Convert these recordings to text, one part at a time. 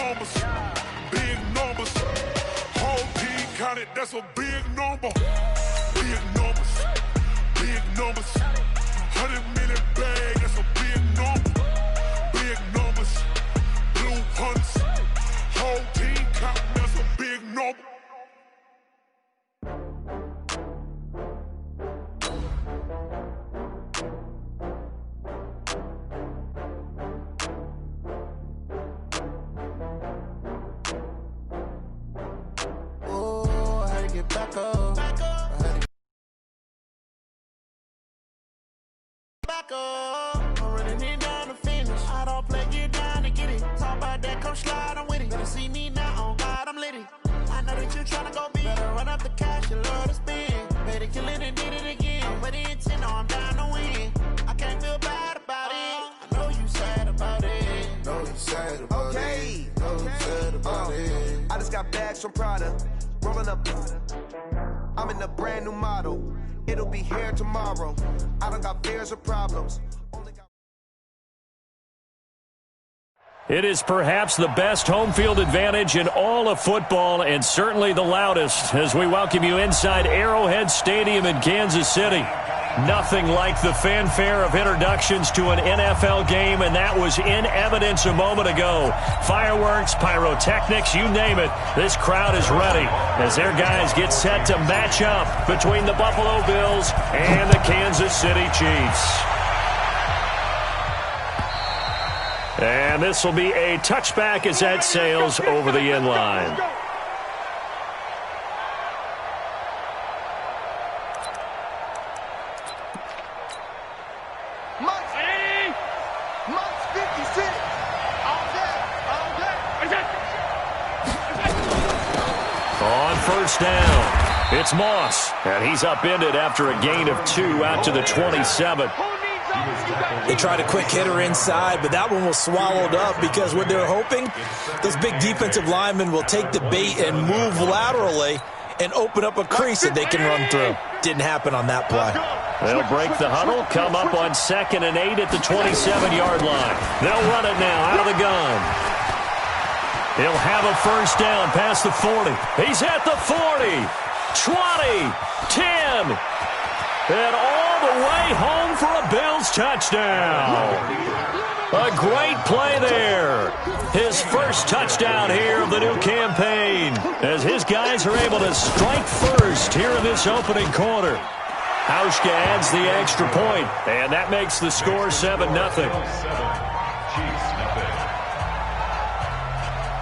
numbers. Big numbers. Whole team counted, that's a big number. Big numbers. Big numbers. 100-minute bag, that's a big number. Big numbers. Blue hunts. Whole team counting, that's a big number. Back up. Back up. I'm running it down to finish. I don't play, get down to get it. Talk about that, come slide, I'm with it. Better see me now, on God, I'm litty. I know that you tryna go big. Better run up the cash, you love to spend. Better kill it and did it again. But the intent, no, I'm down to win. I can't feel bad about it. I know you sad about it. Know you sad about it. Know you sad about it. I just got bags from Prada. Rolling up, I'm in a brand new model. It'll be here tomorrow. I don't got fears or problems. It is perhaps the best home field advantage in all of football, and certainly the loudest, as we welcome you inside Arrowhead Stadium in Kansas City. Nothing like the fanfare of introductions to an NFL game, and that was in evidence a moment ago. Fireworks, pyrotechnics, you name it. This crowd is ready as their guys get set to match up between the Buffalo Bills and the Kansas City Chiefs. And this will be a touchback as that sails over the end line. On first down, it's Moss, and he's upended after a gain of 2 out to the 27. They tried a quick hitter inside, but that one was swallowed up because what they're hoping, those big defensive linemen will take the bait and move laterally and open up a crease that they can run through. Didn't happen on that play. They'll break the huddle, come up on 2nd and 8 at the 27-yard line. They'll run it now out of the gun. He'll have a first down past the 40. He's at the 40, 20, 10, and all the way home for a Bills touchdown. A great play there. His first touchdown here of the new campaign as his guys are able to strike first here in this opening quarter. Hauschka adds the extra point, and that makes the score 7-0.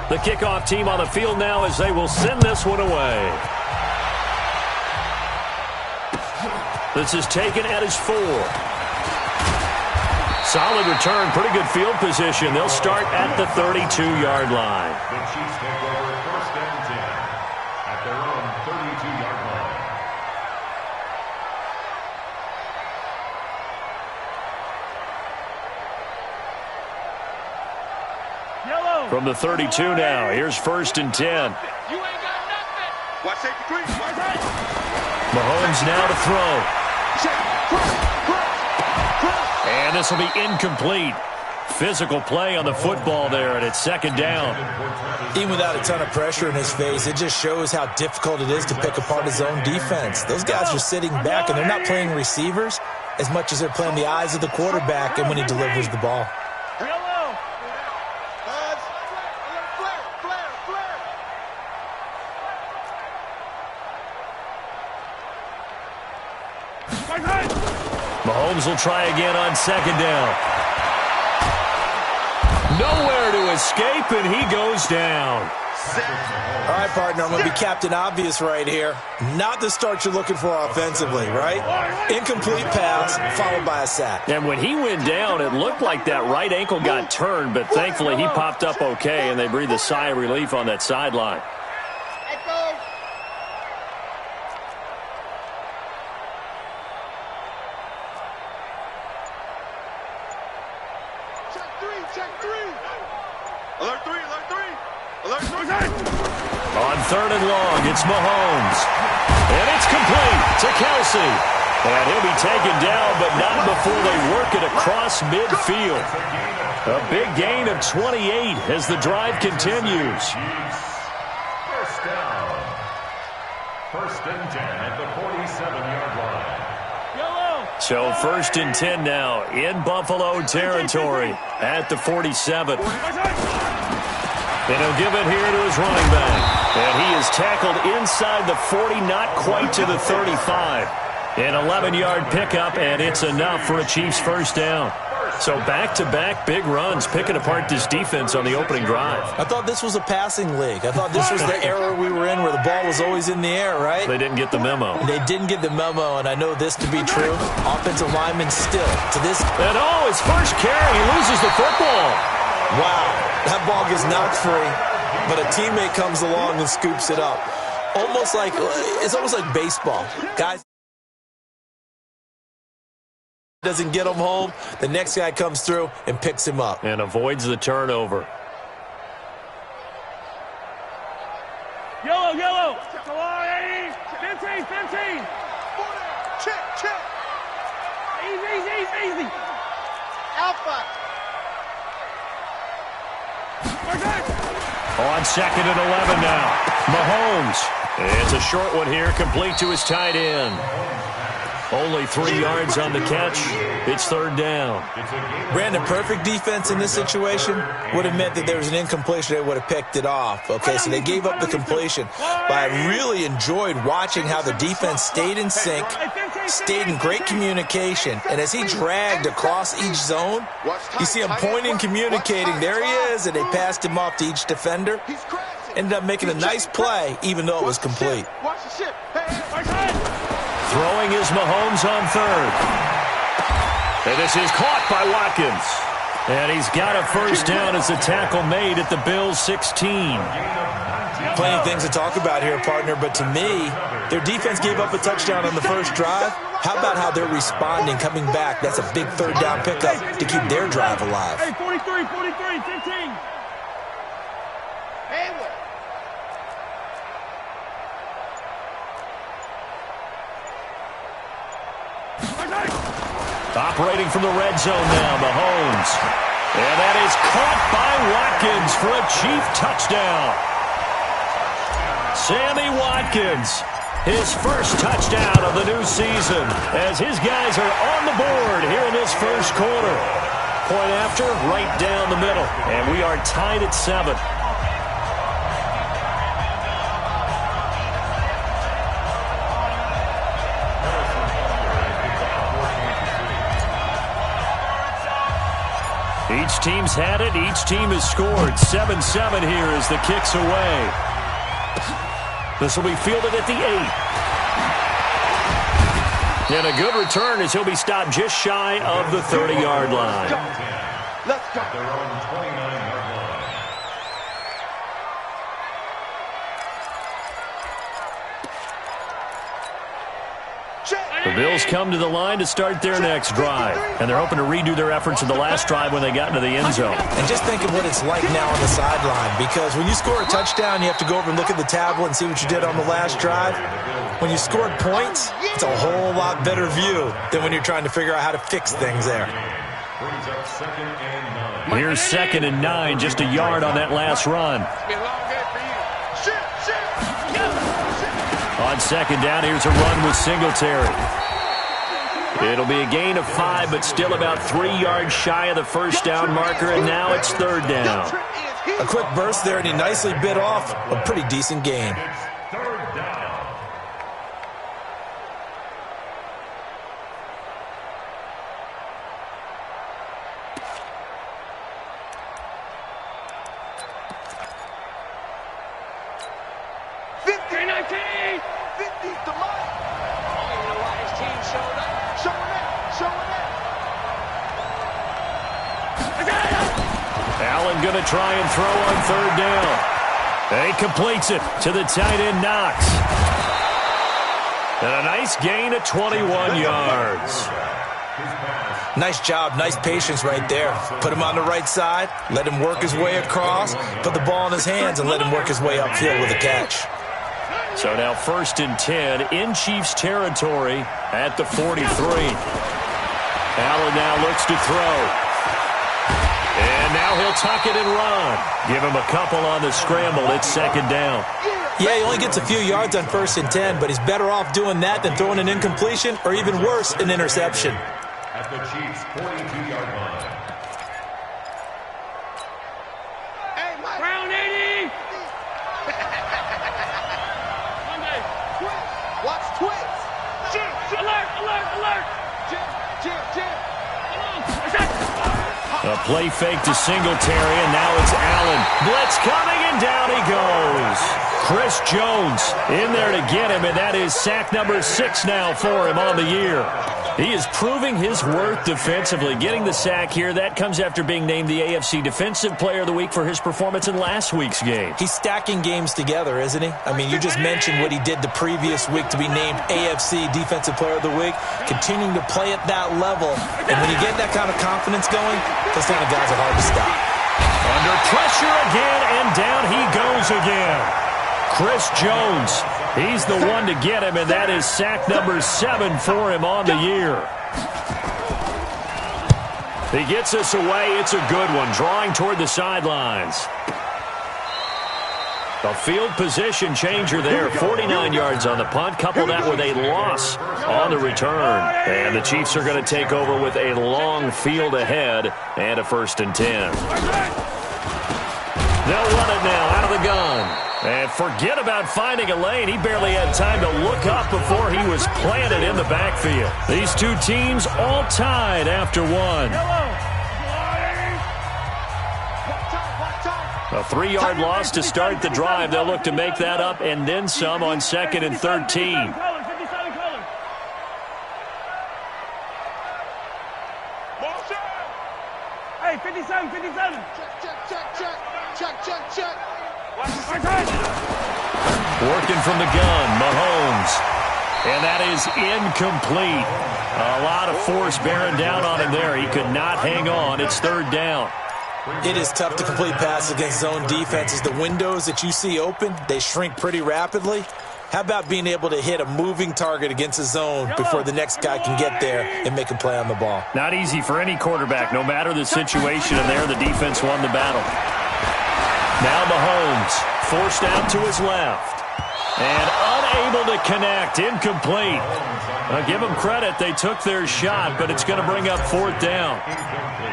The kickoff team on the field now as they will send this one away. This is taken at his 4. Solid return, pretty good field position. They'll start at the 32-yard line. The Chiefs take over 1st and 10 at their own 32-yard line. From the 32 now, here's 1st and 10. You ain't got nothing. Watch safety crease. Mahomes now to throw. And this will be incomplete. Physical play on the football there, and it's 2nd down. Even without a ton of pressure in his face, it just shows how difficult it is to pick apart his own defense. Those guys are sitting back, and they're not playing receivers as much as they're playing the eyes of the quarterback and when he delivers the ball. Mahomes will try again on 2nd down. Nowhere to escape, and he goes down. All right, partner, I'm going to be Captain Obvious right here. Not the start you're looking for offensively, right? Incomplete pass, followed by a sack. And when he went down, it looked like that right ankle got turned, but thankfully he popped up okay, and they breathed a sigh of relief on that sideline. On 3rd and long, it's Mahomes. And it's complete to Kelsey. And he'll be taken down, but not before they work it across midfield. A big gain of 28 as the drive continues. First down. First and 10 at the 47-yard line. So 1st and 10 now in Buffalo territory at the 47. And he'll give it here to his running back. And he is tackled inside the 40, not quite to the 35. An 11-yard pickup, and it's enough for a Chiefs first down. So back-to-back big runs, picking apart this defense on the opening drive. I thought this was a passing league. I thought this was the era we were in where the ball was always in the air, right? They didn't get the memo. They didn't get the memo, and I know this to be true. Offensive lineman still to this. And his first carry, he loses the football. Wow, that ball gets knocked free, but a teammate comes along and scoops it up. It's almost like baseball. Guys doesn't get him home, the next guy comes through and picks him up. And avoids the turnover. Yellow. Come on, 15. Check. Easy. Alpha. On 2nd and 11 now. Mahomes. It's a short one here, complete to his tight end. Only 3 yards on the catch. It's 3rd down. Brandon, perfect defense in this situation would have meant that there was an incompletion. They would have picked it off. Okay, so they gave up the completion. But I really enjoyed watching how the defense stayed in sync, stayed in great communication. And as he dragged across each zone, you see him pointing, communicating. There he is, and they passed him off to each defender. Ended up making a nice play, even though it was complete. Throwing is Mahomes on 3rd. And this is caught by Watkins. And he's got a first down as the tackle made at the Bills' 16. Plenty of things to talk about here, partner, but to me, their defense gave up a touchdown on the first drive. How about how they're responding, coming back? That's a big 3rd down pickup to keep their drive alive. Hey, 43, 15. Operating from the red zone now, Mahomes. And that is caught by Watkins for a Chief touchdown. Sammy Watkins, his first touchdown of the new season, as his guys are on the board here in this first quarter. Point after, right down the middle. And we are tied at 7. Each team's had it. Each team has scored. 7-7 here as the kick's away. This will be fielded at the 8. And a good return as he'll be stopped just shy of the 30-yard line. Let's go. Their own 29-yard line. The Bills come to the line to start their next drive. And they're hoping to redo their efforts in the last drive when they got into the end zone. And just think of what it's like now on the sideline, because when you score a touchdown, you have to go over and look at the tablet and see what you did on the last drive. When you scored points, it's a whole lot better view than when you're trying to figure out how to fix things there. Brings up 2nd and 9. Here's 2nd and 9, just a yard on that last run. On 2nd down, here's a run with Singletary. It'll be a gain of 5, but still about 3 yards shy of the first down marker, and now it's 3rd down. A quick burst there, and he nicely bit off a pretty decent gain. It's 3rd down. Allen going to try and throw on 3rd down. And he completes it to the tight end, Knox. And a nice gain of 21 yards. Nice job, nice patience right there. Put him on the right side, let him work his way across, put the ball in his hands, and let him work his way upfield with a catch. So now 1st and 10 in Chiefs territory at the 43. Allen now looks to throw. And now he'll tuck it and run. Give him a couple on the scramble. It's 2nd down. Yeah, he only gets a few yards on 1st and 10, but he's better off doing that than throwing an incompletion or even worse, an interception. At the Chiefs' 42-yard line. Round 80. Watch Twitch. Alert, alert, alert. A play fake to Singletary, and now it's Allen. Blitz coming, and down he goes. Chris Jones in there to get him, and that is sack number 6 now for him on the year. He is proving his worth defensively. Getting the sack here, that comes after being named the AFC Defensive Player of the Week for his performance in last week's game. He's stacking games together, isn't he? I mean, you just mentioned what he did the previous week to be named AFC Defensive Player of the Week. Continuing to play at that level. And when you get that kind of confidence going, those kind of guys are hard to stop. Under pressure again, and down he goes again. Chris Jones, he's the one to get him, and that is sack number 7 for him on the year. He gets us away. It's a good one, drawing toward the sidelines. A field position changer there. 49 yards on the punt. Couple that with a loss on the return. And the Chiefs are going to take over with a long field ahead and a 1st and 10. They'll run it now out of the gun. And forget about finding a lane. He barely had time to look up before he was planted in the backfield. These two teams all tied after one. A 3-yard loss to start the drive. They'll look to make that up and then some on 2nd and 13. Hey, 57, 57. Check. Working from the gun, Mahomes. And that is incomplete. A lot of force bearing down on him there. He could not hang on. It's 3rd down. It is tough to complete passes against zone defenses. The windows that you see open, they shrink pretty rapidly. How about being able to hit a moving target against a zone before the next guy can get there and make a play on the ball? Not easy for any quarterback, no matter the situation, and there the defense won the battle. Now Mahomes, forced out to his left. And unable to connect, incomplete. Give them credit, they took their shot, but it's going to bring up 4th down.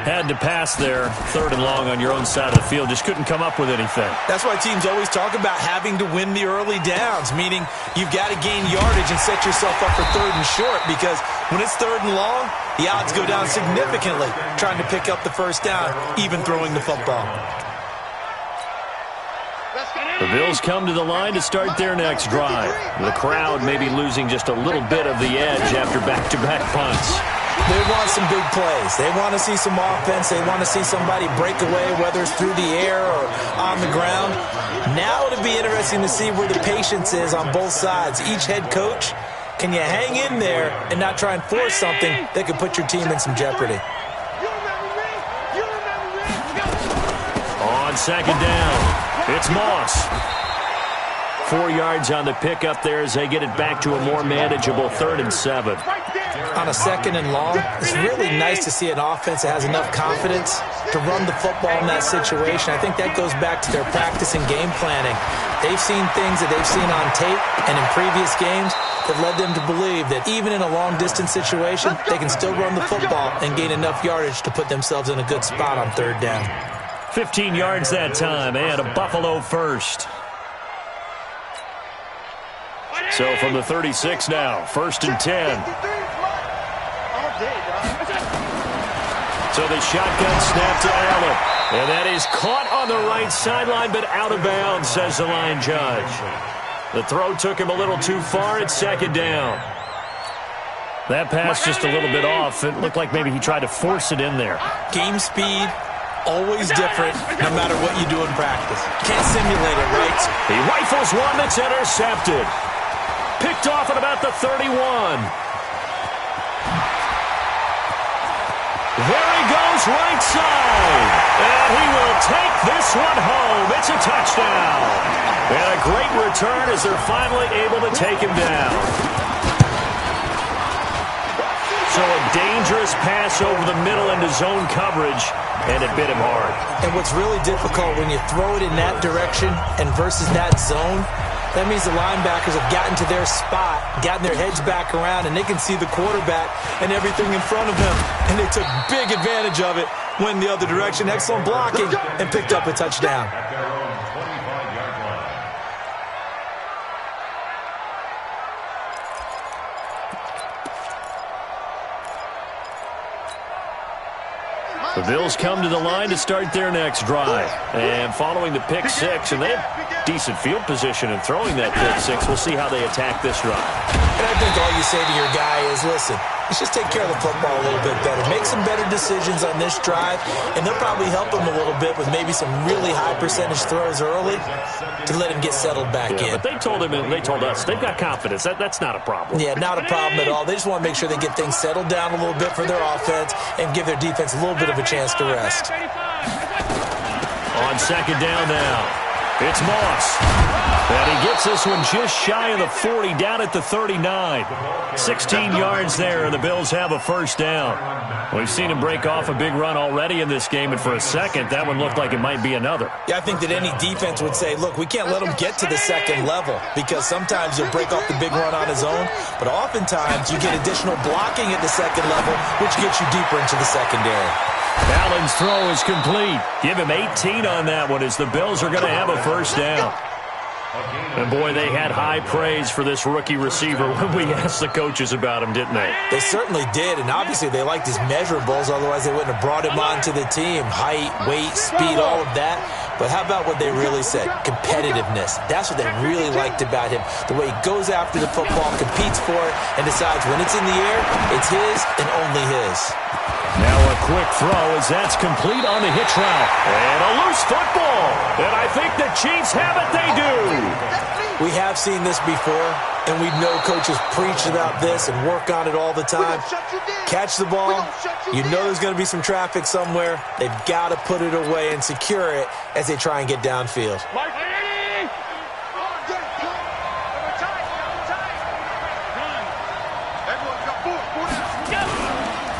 Had to pass there, 3rd and long on your own side of the field. Just couldn't come up with anything. That's why teams always talk about having to win the early downs, meaning you've got to gain yardage and set yourself up for 3rd and short, because when it's 3rd and long, the odds go down significantly trying to pick up the 1st down, even throwing the football. The Bills come to the line to start their next drive. The crowd may be losing just a little bit of the edge after back-to-back punts. They want some big plays. They want to see some offense. They want to see somebody break away, whether it's through the air or on the ground. Now it'll be interesting to see where the patience is on both sides. Each head coach, can you hang in there and not try and force something that could put your team in some jeopardy? On 2nd down. It's Moss. 4 yards on the pickup there as they get it back to a more manageable 3rd and 7. On a 2nd and long, it's really nice to see an offense that has enough confidence to run the football in that situation. I think that goes back to their practice and game planning. They've seen things that they've seen on tape and in previous games that led them to believe that even in a long-distance situation, they can still run the football and gain enough yardage to put themselves in a good spot on 3rd down. 15 yards that time, and a Buffalo first. So from the 36 now, 1st and 10. So the shotgun snap to Allen. And that is caught on the right sideline, but out of bounds, says the line judge. The throw took him a little too far. It's 2nd down. That pass just a little bit off. It looked like maybe he tried to force it in there. Game speed, always different, no matter what you do in practice. Can't simulate it, right? He rifles one that's intercepted. Picked off at about the 31. There he goes. goes right side. And he will take this one home. It's a touchdown. And a great return as they're finally able to take him down. So a dangerous pass over the middle into zone coverage, and it bit him hard. And what's really difficult when you throw it in that direction and versus that zone, that means the linebackers have gotten to their spot, gotten their heads back around, and they can see the quarterback and everything in front of them. And they took big advantage of it, went the other direction, excellent blocking, and picked up a touchdown. At their own 25-yard line. The Bills come to the line to start their next drive. And following the pick six, and they have decent field position in throwing that pick six. We'll see how they attack this drive. And I think all you say to your guy is, listen, let's just take care of the football a little bit better. Make some better decisions on this drive, and they'll probably help him a little bit with maybe some really high percentage throws early to let him get settled back in. But they told him and they told us they've got confidence. That's not a problem. Yeah, not a problem at all. They just want to make sure they get things settled down a little bit for their offense and give their defense a little bit of a chance to rest. On second down now, it's Moss. And he gets this one just shy of the 40, down at the 39. 16 yards there, and the Bills have a first down. We've seen him break off a big run already in this game, and for a second, that one looked like it might be another. Yeah, I think that any defense would say, look, we can't let him get to the second level because sometimes he'll break off the big run on his own, but oftentimes you get additional blocking at the second level, which gets you deeper into the secondary. Allen's throw is complete. Give him 18 on that one as the Bills are going to have a first down. And, boy, they had high praise for this rookie receiver when we asked the coaches about him, didn't they? They certainly did, and obviously they liked his measurables, otherwise they wouldn't have brought him onto the team. Height, weight, speed, all of that. But how about what they really said? Competitiveness. That's what they really liked about him. The way he goes after the football, competes for it, and decides when it's in the air, it's his and only his. Now a quick throw as that's complete on the hitch route. And a loose football. And I think the Chiefs have it. They do. We have seen this before, and we know coaches preach about this and work on it all the time. Catch the ball. You know there's going to be some traffic somewhere. They've got to put it away and secure it as they try and get downfield.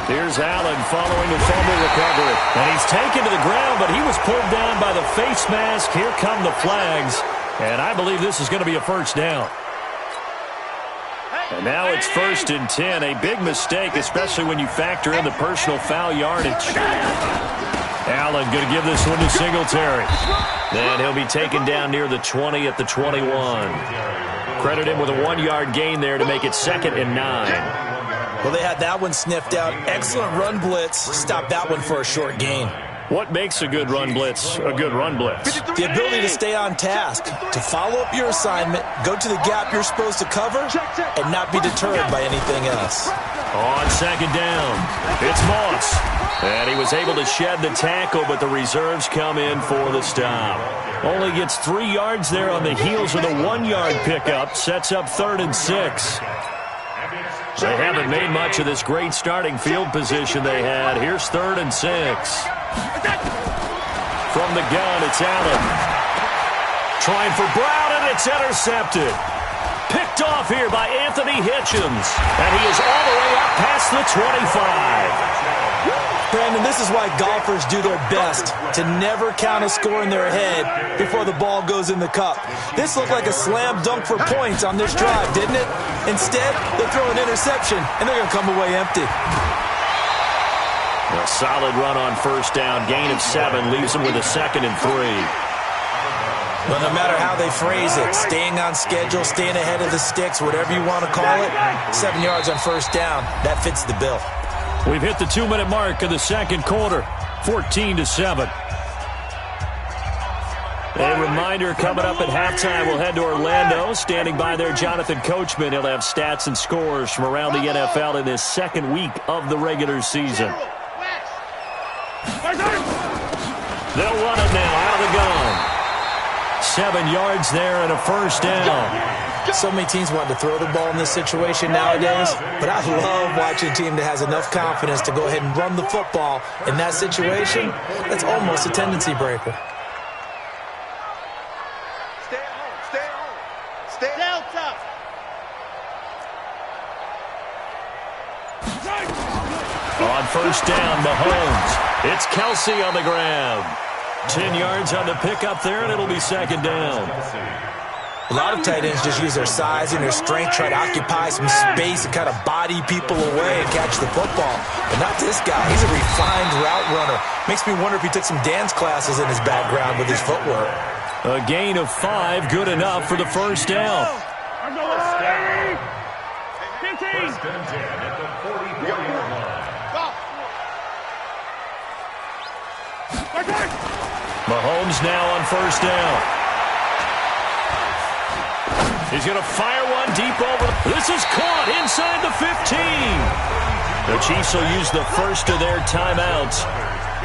Here's Allen following the fumble recovery. And he's taken to the ground, but he was pulled down by the face mask. Here come the flags. And I believe this is going to be a first down. And now it's 1st and 10. A big mistake, especially when you factor in the personal foul yardage. Allen going to give this one to Singletary. Then he'll be taken down near the 20 at the 21. Credit him with a 1-yard gain there to make it 2nd and 9. Well, they had that one sniffed out. Excellent run blitz. Stopped that one for a short gain. What makes a good run blitz a good run blitz? The ability to stay on task, to follow up your assignment, go to the gap you're supposed to cover, and not be deterred by anything else. On second down, it's Moss. And he was able to shed the tackle, but the reserves come in for the stop. Only gets 3 yards there on the heels of the 1-yard pickup. Sets up 3rd and 6. They haven't made much of this great starting field position they had. Here's 3rd and 6. From the gun, it's Allen. Trying for Brown, and it's intercepted. Picked off here by Anthony Hitchens. And he is all the way up past the 25. Brandon, this is why golfers do their best to never count a score in their head before the ball goes in the cup. This looked like a slam dunk for points on this drive, didn't it? Instead, they throw an interception, and they're going to come away empty. A solid run on first down. Gain of 7 leaves them with a 2nd and 3. Well, no matter how they phrase it, staying on schedule, staying ahead of the sticks, whatever you want to call it, 7 yards on first down, that fits the bill. We've hit the 2-minute mark of the second quarter, 14-7. A reminder, coming up at halftime, we'll head to Orlando. Standing by there, Jonathan Coachman. He'll have stats and scores from around the NFL in this second week of the regular season. They'll run it now out of the gun. 7 yards there and a first down. So many teams want to throw the ball in this situation nowadays, but I love watching a team that has enough confidence to go ahead and run the football. In that situation, that's almost a tendency breaker. Stay at home. Stay at home. Stay tough. On first down, Mahomes. It's Kelsey on the ground. 10 yards on the pickup there, and it'll be second down. A lot of tight ends just use their size and their strength, try to occupy some space and kind of body people away and catch the football. But not this guy. He's a refined route runner. Makes me wonder if he took some dance classes in his background with his footwork. A gain of 5, good enough for the first down. First down. 15. First and 10 at the 40-yard line. Mahomes now on first down. He's going to fire one deep over. This is caught inside the 15. The Chiefs will use the first of their timeouts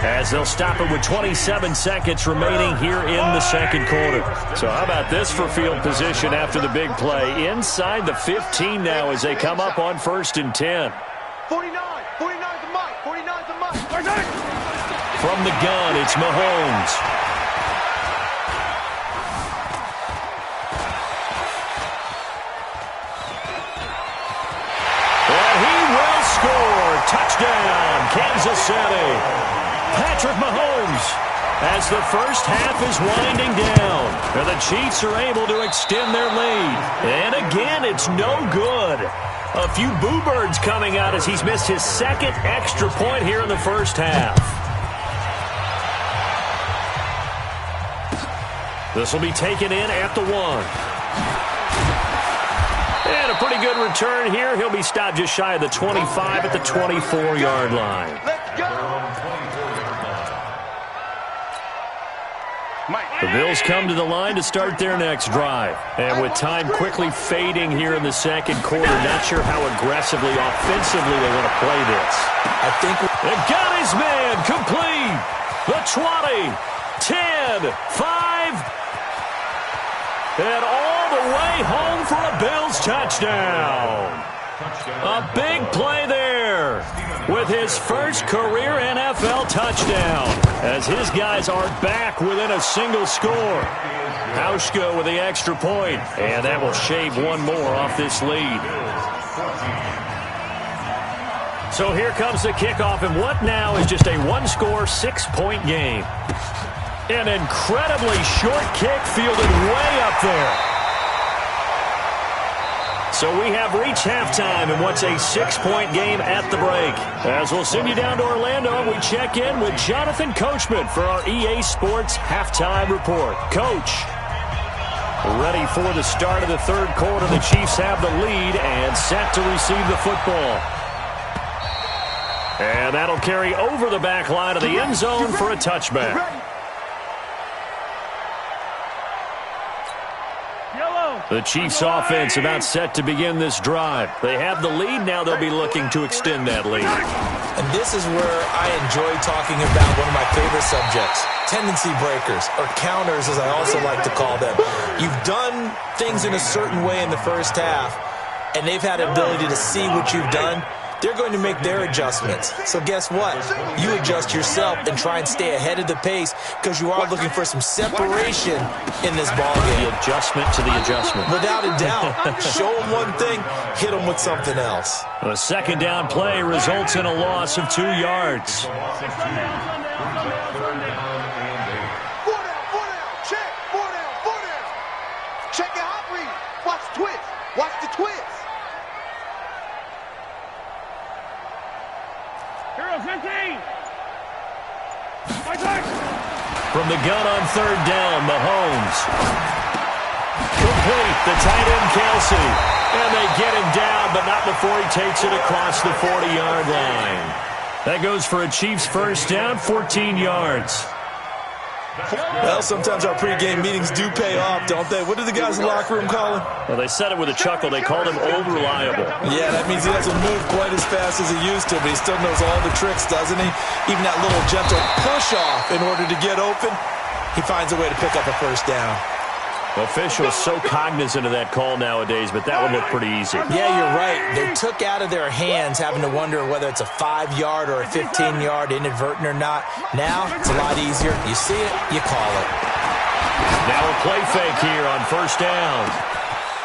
as they'll stop it with 27 seconds remaining here in the second quarter. So how about this for field position after the big play? Inside the 15 now as they come up on first and 10. 49. 49's the mic. 49's the mic. From the gun, it's Mahomes. And he will score. Touchdown, Kansas City. Patrick Mahomes as the first half is winding down. And the Chiefs are able to extend their lead. And again, it's no good. A few boo birds coming out as he's missed his second extra point here in the first half. This will be taken in at the 1. And a pretty good return here. He'll be stopped just shy of the 25 at the 24-yard line. Let's go. The Bills come to the line to start their next drive. And with time quickly fading here in the second quarter, not sure how aggressively, offensively they want to play this. I think they've got his man complete. The 20, 10, 5, and all the way home for a Bills touchdown. A big play there with his first career NFL touchdown as his guys are back within a single score. Hauschka with the extra point, and that will shave one more off this lead. So here comes the kickoff, and what now is just a one-score, 6-point game. An incredibly short kick fielded way up there. So we have reached halftime in what's a 6-point game at the break. As we'll send you down to Orlando, and we check in with Jonathan Coachman for our EA Sports Halftime Report. Coach, ready for the start of the third quarter. The Chiefs have the lead and set to receive the football. And that'll carry over the back line of the end zone for a touchback. The Chiefs offense about set to begin this drive. They have the lead. Now they'll be looking to extend that lead. And this is where I enjoy talking about one of my favorite subjects, tendency breakers, or counters as I also like to call them. You've done things in a certain way in the first half, and they've had the ability to see what you've done. They're going to make their adjustments. So guess what? You adjust yourself and try and stay ahead of the pace because you are looking for some separation in this ballgame. The adjustment to the adjustment. Without a doubt. Show them one thing, hit them with something else. A second down play results in a loss of 2 yards. Four down. Check. Four down. Check your hot read. Watch the twist. Watch the twist. 15. From the gun on third down, Mahomes. Complete, the tight end Kelsey. And they get him down, but not before he takes it across the 40-yard line. That goes for a Chiefs first down, 14 yards. Well, sometimes our pregame meetings do pay off, don't they? What did the guys in the locker room call him? Well, they said it with a chuckle. They called him old reliable. Yeah, that means he doesn't move quite as fast as he used to, but he still knows all the tricks, doesn't he? Even that little gentle push-off in order to get open, he finds a way to pick up a first down. Officials so cognizant of that call nowadays, but that would look pretty easy. Yeah, you're right. They took out of their hands having to wonder whether it's a 5-yard or a 15-yard inadvertent or not. Now, it's a lot easier. You see it, you call it. Now a play fake here on first down.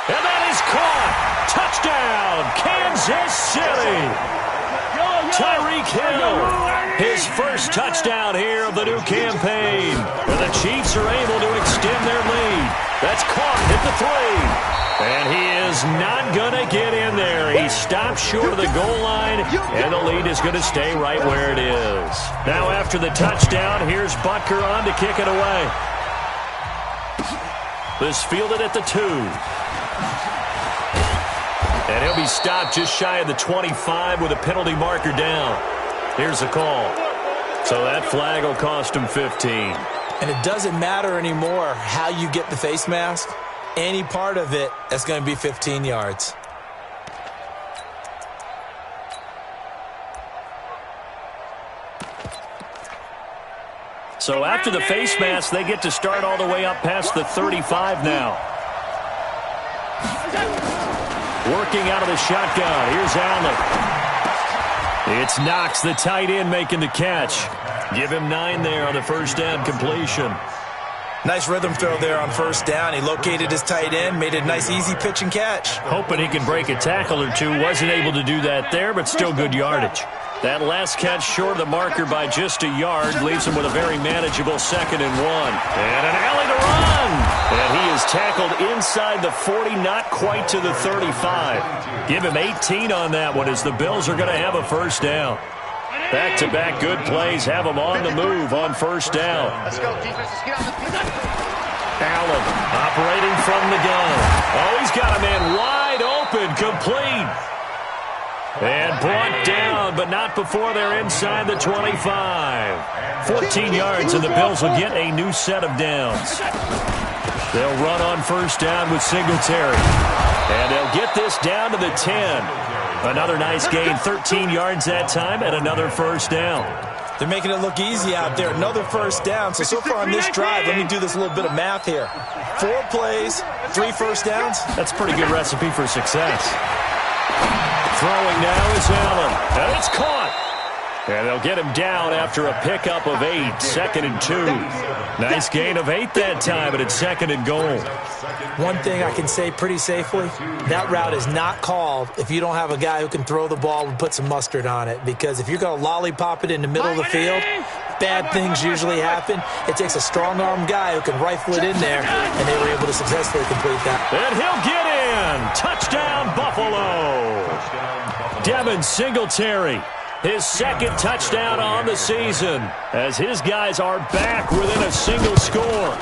And that is caught. Touchdown, Kansas City. Tyreek Hill, his first touchdown here of the new campaign. And the Chiefs are able to extend their lead. That's caught at the 3. And he is not going to get in there. He stopped short of the goal line, and the lead is going to stay right where it is. Now after the touchdown, here's Butker on to kick it away. This fielded at the 2. And he'll be stopped just shy of the 25 with a penalty marker down. Here's the call. So that flag will cost him 15. And it doesn't matter anymore how you get the face mask. Any part of it, that's going to be 15 yards. So after the face mask, they get to start all the way up past the 35 now. Working out of the shotgun. Here's Allen. It's Knox, the tight end, making the catch. Give him 9 there on the first down completion. Nice rhythm throw there on first down. He located his tight end, made a nice easy pitch and catch. Hoping he can break a tackle or two. Wasn't able to do that there, but still good yardage. That last catch short of the marker by just a yard leaves him with a very manageable 2nd and 1. And an alley to run. And he is tackled inside the 40, not quite to the 35. Give him 18 on that one as the Bills are going to have a first down. Back-to-back good plays have him on the move on first down. Let's go, defense. Let's get on the field. Allen operating from the gun. Oh, he's got a man wide open, complete. And brought down, but not before they're inside the 25. 14 yards, and the Bills will get a new set of downs. They'll run on first down with Singletary. And they'll get this down to the 10. Another nice gain, 13 yards that time, and another first down. They're making it look easy out there. Another first down. So far on this drive, let me do this little bit of math here. 4 plays, 3 first downs. That's a pretty good recipe for success. Throwing now is Allen, and it's caught. And they'll get him down after a pickup of 8, 2nd and 2. Nice gain of 8 that time, but it's 2nd and goal. One thing I can say pretty safely, that route is not called if you don't have a guy who can throw the ball and put some mustard on it. Because if you're going to lollipop it in the middle of the field, bad things usually happen. It takes a strong-arm guy who can rifle it in there, and they were able to successfully complete that. And he'll get in. Touchdown, Buffalo. Devin Singletary, his 2nd touchdown on the season, as his guys are back within a single score.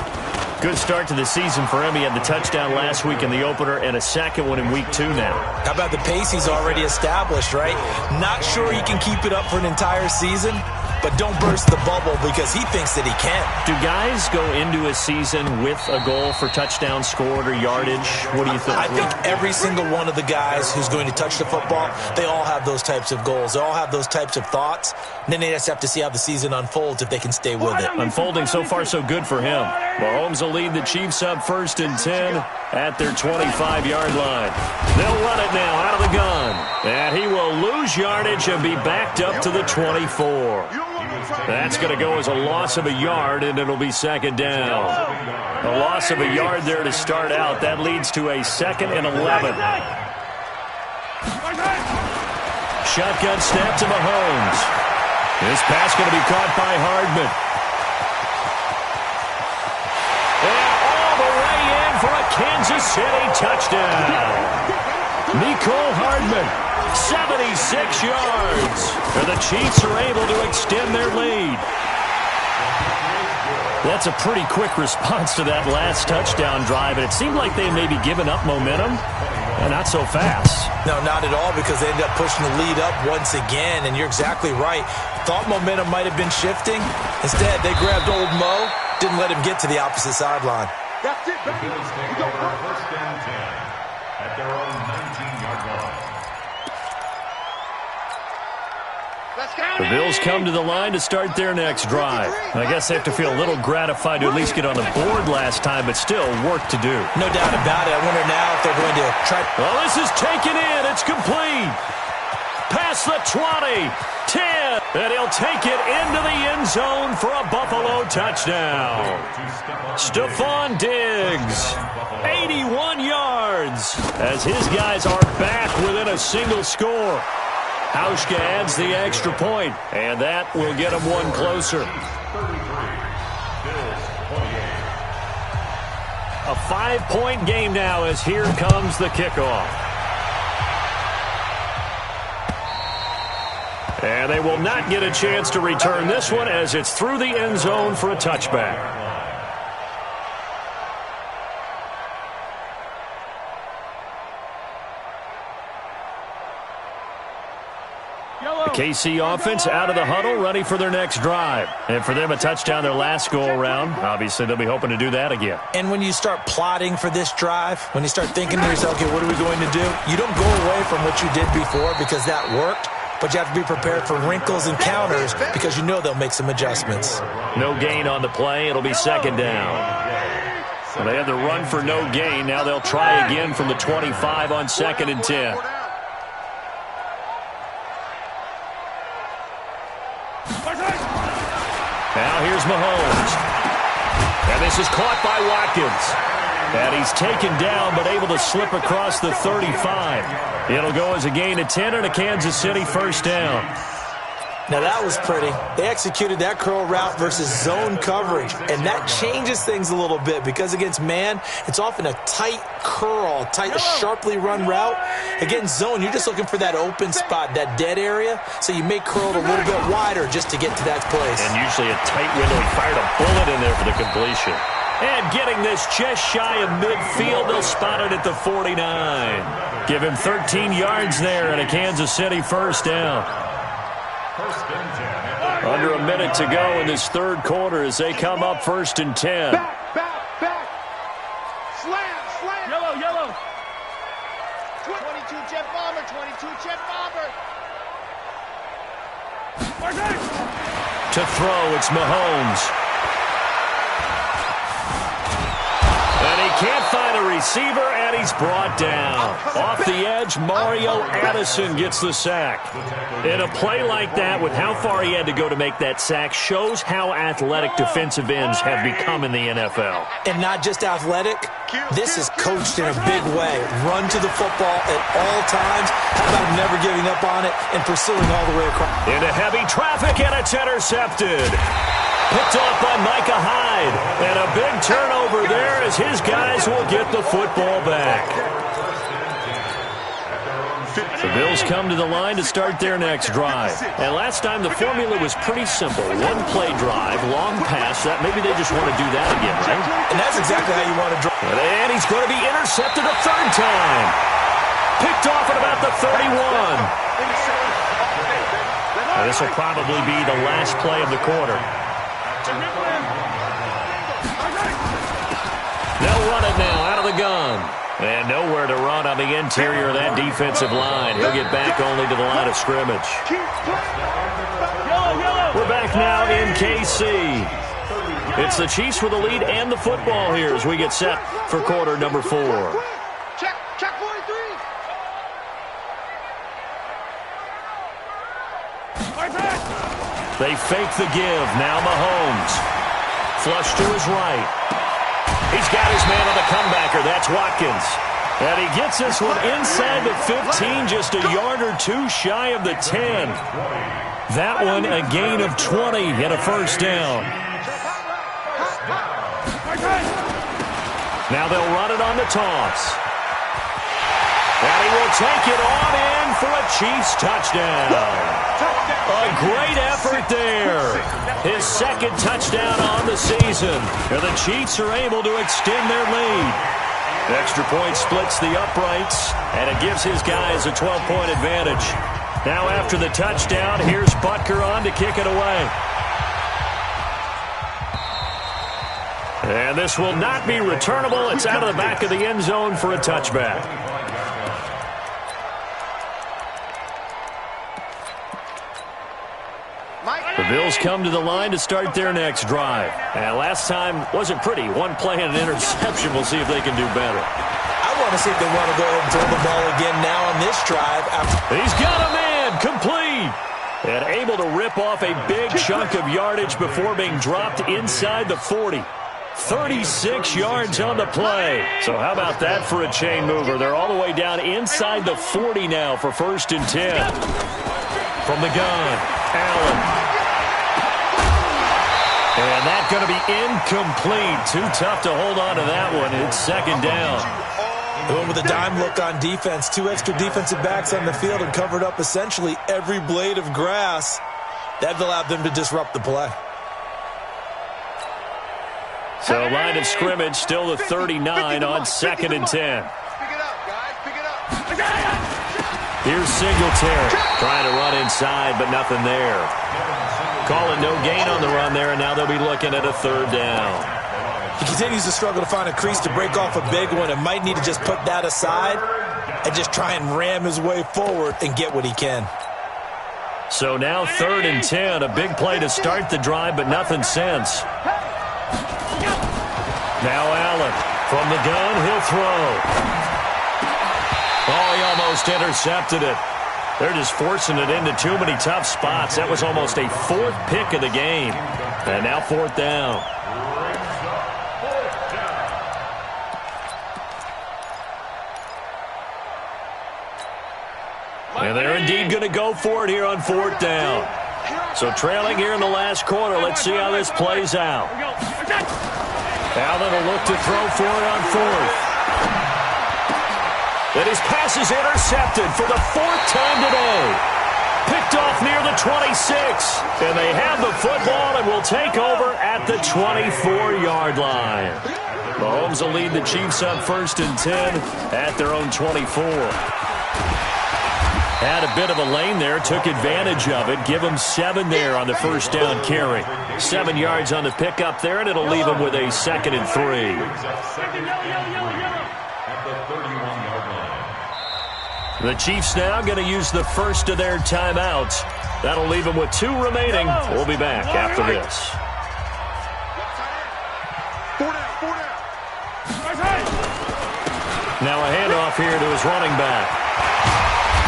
Good start to the season for him. He had the touchdown last week in the opener and a 2nd one in week 2 now. How about the pace he's already established, right? Not sure he can keep it up for an entire season, but don't burst the bubble because he thinks that he can. Do guys go into a season with a goal for touchdown scored or yardage? What do you think? I think every single one of the guys who's going to touch the football, they all have those types of goals. They all have those types of thoughts. And then they just have to see how the season unfolds if they can stay with it. Unfolding so far so good for him. Mahomes will lead the Chiefs up 1st and 10 at their 25-yard line. They'll run it now out of the gun. And he will lose yardage and be backed up to the 24. That's going to go as a loss of a yard, and it'll be 2nd down. A loss of a yard there to start out. That leads to a 2nd and 11. Shotgun snap to Mahomes. This pass going to be caught by Hardman. And all the way in for a Kansas City touchdown. Nicole Hardman, 76 yards. And the Chiefs are able to extend their lead. That's a pretty quick response to that last touchdown drive, and it seemed like they may be giving up momentum. Not so fast. No, not at all, because they ended up pushing the lead up once again, and you're exactly right. Thought momentum might have been shifting. Instead, they grabbed old Mo, didn't let him get to the opposite sideline. That's it, baby. We go first and 10 at their own 19-yard line. The Bills come to the line to start their next drive. I guess they have to feel a little gratified to at least get on the board last time, but still work to do. No doubt about it. I wonder now if they're going to try. Well, this is taken in. It's complete. Past the 20, 10, and he'll take it into the end zone for a Buffalo touchdown. Stephon Diggs, 81 yards, as his guys are back within a single score. Hauschka adds the extra point, and that will get him one closer. A 5-point game now as here comes the kickoff. And they will not get a chance to return this one as it's through the end zone for a touchback. The KC offense out of the huddle, ready for their next drive. And for them, a touchdown their last go-around. Obviously, they'll be hoping to do that again. And when you start plotting for this drive, when you start thinking to yourself, okay, what are we going to do? You don't go away from what you did before because that worked. But you have to be prepared for wrinkles and counters because you know they'll make some adjustments. No gain on the play. It'll be second down. So they had the run for no gain. Now they'll try again from the 25 on 2nd and 10. Now here's Mahomes. And this is caught by Watkins. And he's taken down but able to slip across the 35. It'll go as a gain of 10 and a Kansas City first down. Now that was pretty. They executed that curl route versus zone coverage, and that changes things a little bit because against man, it's often a tight curl, tight, sharply run route. Against zone, you're just looking for that open spot, that dead area, so you may curl it a little bit wider just to get to that place. And usually a tight window. He fired a bullet in there for the completion. And getting this just shy of midfield, they'll spot it at the 49. Give him 13 yards there and a Kansas City first down. Under a minute to go in this third quarter as they come up 1st and 10. Back. Slam. Yellow. 22 jet bomber, 22 jet bomber. To throw, it's Mahomes. And he can't find a receiver, and he's brought down. Off the edge, Mario Addison gets the sack. In a play like that, with how far he had to go to make that sack, shows how athletic defensive ends have become in the NFL. And not just athletic, this is coached in a big way. Run to the football at all times. How about never giving up on it and pursuing all the way across? Into heavy traffic, and it's intercepted. Picked off by Micah Hyde. And a big turnover there as his guys will get the football back. The Bills come to the line to start their next drive. And last time the formula was pretty simple. One-play drive, long pass. That maybe they just want to do that again, right? And that's exactly how you want to drive. And he's going to be intercepted a third time. Picked off at about the 31. And this will probably be the last play of the quarter. They'll run it now out of the gun. And nowhere to run on the interior of that defensive line. He'll get back only to the line of scrimmage. We're back now in KC. It's the Chiefs with the lead and the football here as we get set for quarter number 4. Check 43. They fake the give. Now Mahomes. Flush to his right. He's got his man on the comebacker. That's Watkins. And he gets this one inside the 15, just a yard or two shy of the 10. That one a gain of 20 and a first down. Now they'll run it on the toss. And he will take it on in for a Chiefs touchdown. A great effort there. His second touchdown on the season. And the Chiefs are able to extend their lead. Extra point splits the uprights, and it gives his guys a 12-point advantage. Now after the touchdown, here's Butker on to kick it away. And this will not be returnable. It's out of the back of the end zone for a touchback. Bills come to the line to start their next drive. And last time wasn't pretty. One play and an interception. We'll see if they can do better. I want to see if they want to go ahead and throw the ball again now on this drive. He's got a man complete. And able to rip off a big chunk of yardage before being dropped inside the 40. 36 yards on the play. So how about that for a chain mover? They're all the way down inside the 40 now for 1st and 10. From the gun, Allen. And that's going to be incomplete. Too tough to hold on to that one. It's 2nd down. Going with a dime look on defense. 2 extra defensive backs on the field and covered up essentially every blade of grass. That allowed them to disrupt the play. So line of scrimmage still the 39 on 2nd and 10. Pick it up, guys. Pick it up. Here's Singletary trying to run inside, but nothing there. Calling no gain on the run there, and now they'll be looking at a 3rd down. He continues to struggle to find a crease to break off a big one and might need to just put that aside and just try and ram his way forward and get what he can. So now 3rd and 10, a big play to start the drive, but nothing since. Now Allen from the gun, he'll throw. Oh, he almost intercepted it. They're just forcing it into too many tough spots. That was almost a 4th pick of the game. And now 4th down. And they're indeed going to go for it here on 4th down. So trailing here in the last quarter. Let's see how this plays out. Allen will look to throw for it on 4th. And his pass is intercepted for the 4th time today. Picked off near the 26. And they have the football and will take over at the 24-yard line. Mahomes will lead the Chiefs on 1st and 10 at their own 24. Had a bit of a lane there, took advantage of it. Give him 7 there on the 1st down carry. 7 yards on the pickup there, and it'll leave him with a 2nd and 3. The Chiefs now going to use the first of their timeouts. That'll leave them with 2 remaining. We'll be back after this. Now a handoff here to his running back.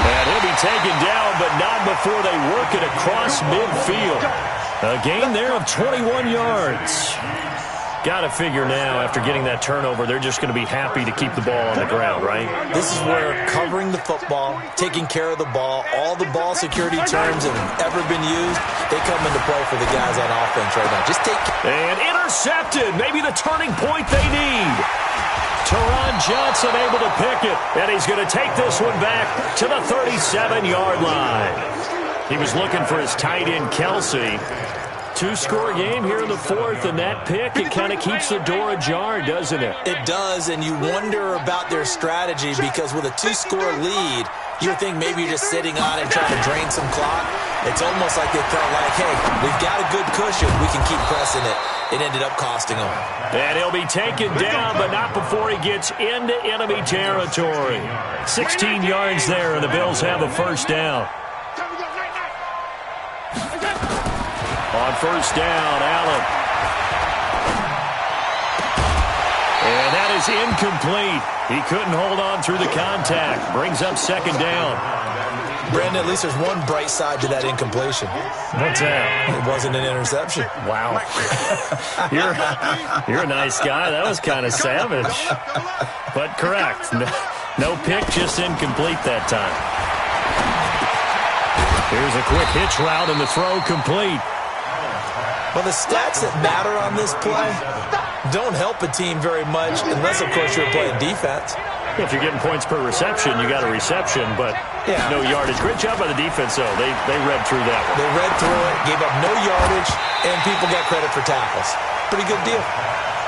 And he'll be taken down, but not before they work it across midfield. A gain there of 21 yards. Got to figure now, after getting that turnover, they're just going to be happy to keep the ball on the ground, right? This is where covering the football, taking care of the ball, all the ball security terms that have ever been used, they come into play for the guys on offense right now. Just take care. And intercepted. Maybe the turning point they need. Teron Johnson able to pick it, and he's going to take this one back to the 37-yard line. He was looking for his tight end, Kelsey. 2-score game here in the 4th, and that pick, it kind of keeps the door ajar, doesn't it? It does, and you wonder about their strategy because with a 2-score lead, you would think maybe you're just sitting on it trying to drain some clock. It's almost like they felt like, hey, we've got a good cushion. We can keep pressing it. It ended up costing him. And he'll be taken down, but not before he gets into enemy territory. 16 yards there, and the Bills have a 1st down. On 1st down, Allen. And that is incomplete. He couldn't hold on through the contact. Brings up 2nd down. Brandon, at least there's one bright side to that incompletion. What's that? It wasn't an interception. Wow. You're a nice guy. That was kind of savage. But correct. No pick, just incomplete that time. Here's a quick hitch route and the throw complete. Well, the stats that matter on this play don't help a team very much unless, of course, you're playing defense. If you're getting points per reception, you got a reception, but no yardage. Great job by the defense, though. They read through that one. They read through it, gave up no yardage, and people got credit for tackles. Pretty good deal.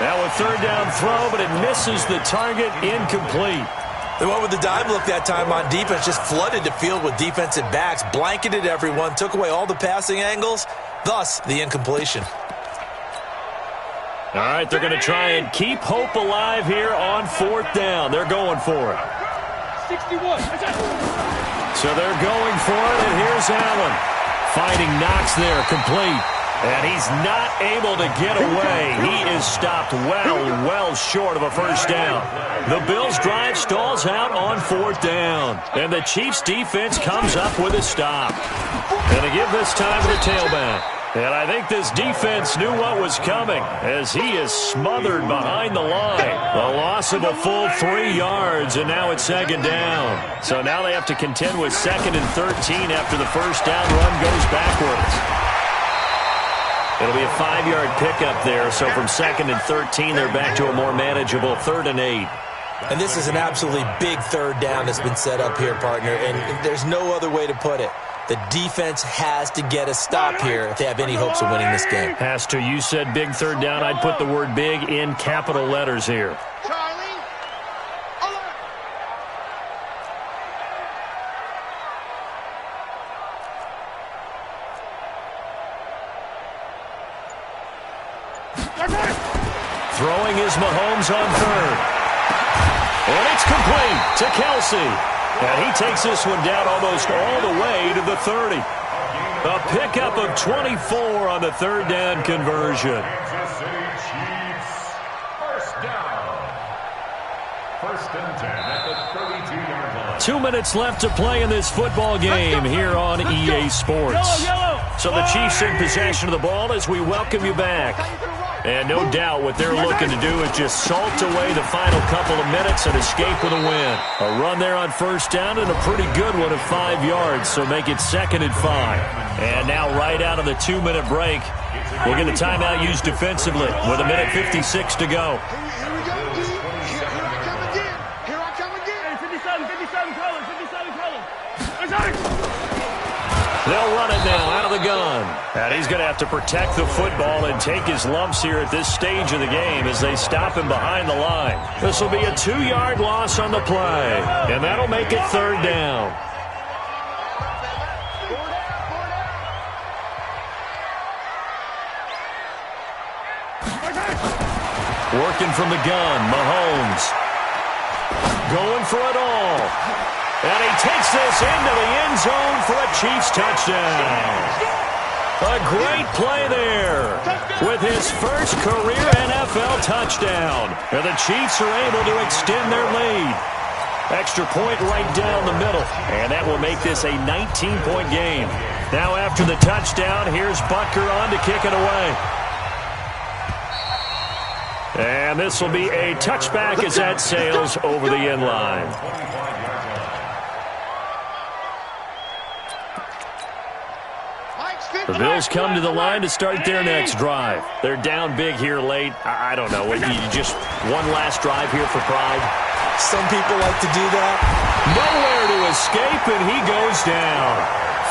Now a 3rd down throw, but it misses the target, incomplete. They went with the dime look that time on defense, just flooded the field with defensive backs, blanketed everyone, took away all the passing angles, thus the incompletion. All right, they're going to try and keep hope alive here on 4th down. They're going for it. 61. So they're going for it, and here's Allen. fighting knocks there, complete. And he's not able to get away. He is stopped well short of a first down. The Bills' drive stalls out on 4th down. And the Chiefs' defense comes up with a stop. And to give this time to the tailback. And I think this defense knew what was coming as he is smothered behind the line. A loss of a full 3 yards, and now it's 2nd down. So now they have to contend with 2nd and 13 after the first down run goes backwards. It'll be a 5-yard pickup there, so from 2nd and 13, they're back to a more manageable 3rd and 8. And this is an absolutely big 3rd down that's been set up here, partner, and there's no other way to put it. The defense has to get a stop here if they have any hopes of winning this game. Has to. You said big 3rd down. I'd put the word big in capital letters here. Charlie, alert. Throwing is Mahomes on 3rd. And it's complete to Kelsey. And he takes this one down almost all the way to the 30. A pickup of 24 on the 3rd down conversion. Kansas City Chiefs, first down. 1st and 10 at the 32-yard line. 2 minutes left to play in this football game here on EA Sports. So the Chiefs in possession of the ball as we welcome you back. And no doubt what they're looking to do is just salt away the final couple of minutes and escape with a win. A run there on 1st down and a pretty good one of 5 yards, so make it 2nd and 5. And now right out of the 2-minute break, we'll get a timeout used defensively with 1:56 to go. Here we go, D. Here I come again. Here I come again. 57 colors. They'll run it now out of the gun. And he's going to have to protect the football and take his lumps here at this stage of the game as they stop him behind the line. This will be a 2-yard loss on the play. And that'll make it 3rd down. Working from the gun, Mahomes. Going for it all. And he takes this into the end zone for a Chiefs touchdown. A great play there with his first career NFL touchdown. And the Chiefs are able to extend their lead. Extra point right down the middle. And that will make this a 19-point game. Now after the touchdown, here's Butker on to kick it away. And this will be a touchback as that sails over the end line. The Bills come to the line to start their next drive. They're down big here late. I don't know. You just one last drive here for pride? Some people like to do that. Nowhere to escape, and he goes down.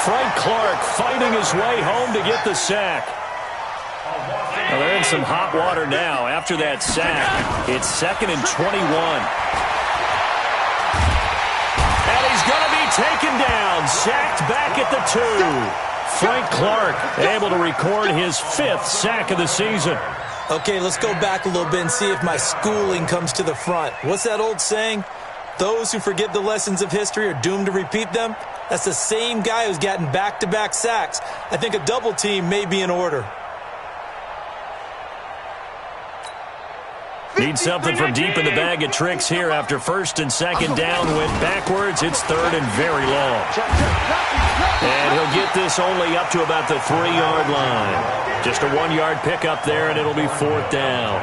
Frank Clark fighting his way home to get the sack. Well, they're in some hot water now after that sack. It's 2nd and 21. And he's going to be taken down, sacked back at the 2. Frank Clark able to record his 5th sack of the season. Okay, let's go back a little bit and see if my schooling comes to the front. What's that old saying? Those who forget the lessons of history are doomed to repeat them. That's the same guy who's gotten back-to-back sacks. I think a double team may be in order. Need something from deep in the bag of tricks here after 1st and 2nd down went backwards. It's 3rd and very long. And he'll get this only up to about the 3-yard line. Just a 1-yard pickup there, and it'll be 4th down.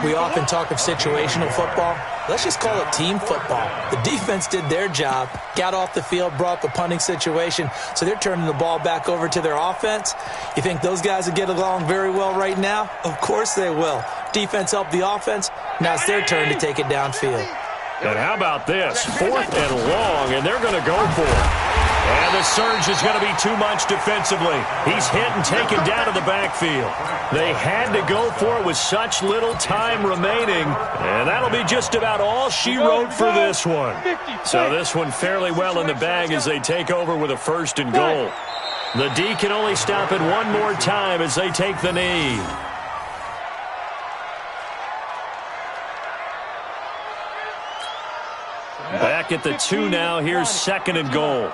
We often talk of situational football. Let's just call it team football. The defense did their job, got off the field, brought the punting situation, so they're turning the ball back over to their offense. You think those guys will get along very well right now? Of course they will. Defense helped the offense. Now it's their turn to take it downfield. And how about this? 4th and long, and they're going to go for it. And the surge is going to be too much defensively. He's hit and taken down to the backfield. They had to go for it with such little time remaining. And that'll be just about all she wrote for this one. So this one fairly well in the bag as they take over with a 1st and goal. The D can only stop it one more time as they take the knee. Back at the 2 now. Here's 2nd and goal.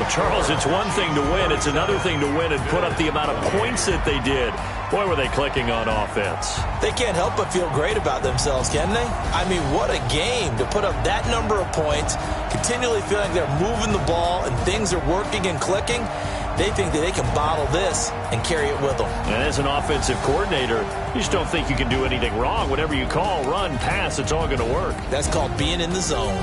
Well, Charles, it's one thing to win. It's another thing to win and put up the amount of points that they did. Boy, were they clicking on offense. They can't help but feel great about themselves, can they? I mean, what a game to put up that number of points, continually feeling they're moving the ball and things are working and clicking. They think that they can bottle this and carry it with them. And as an offensive coordinator, you just don't think you can do anything wrong. Whatever you call, run, pass, it's all going to work. That's called being in the zone.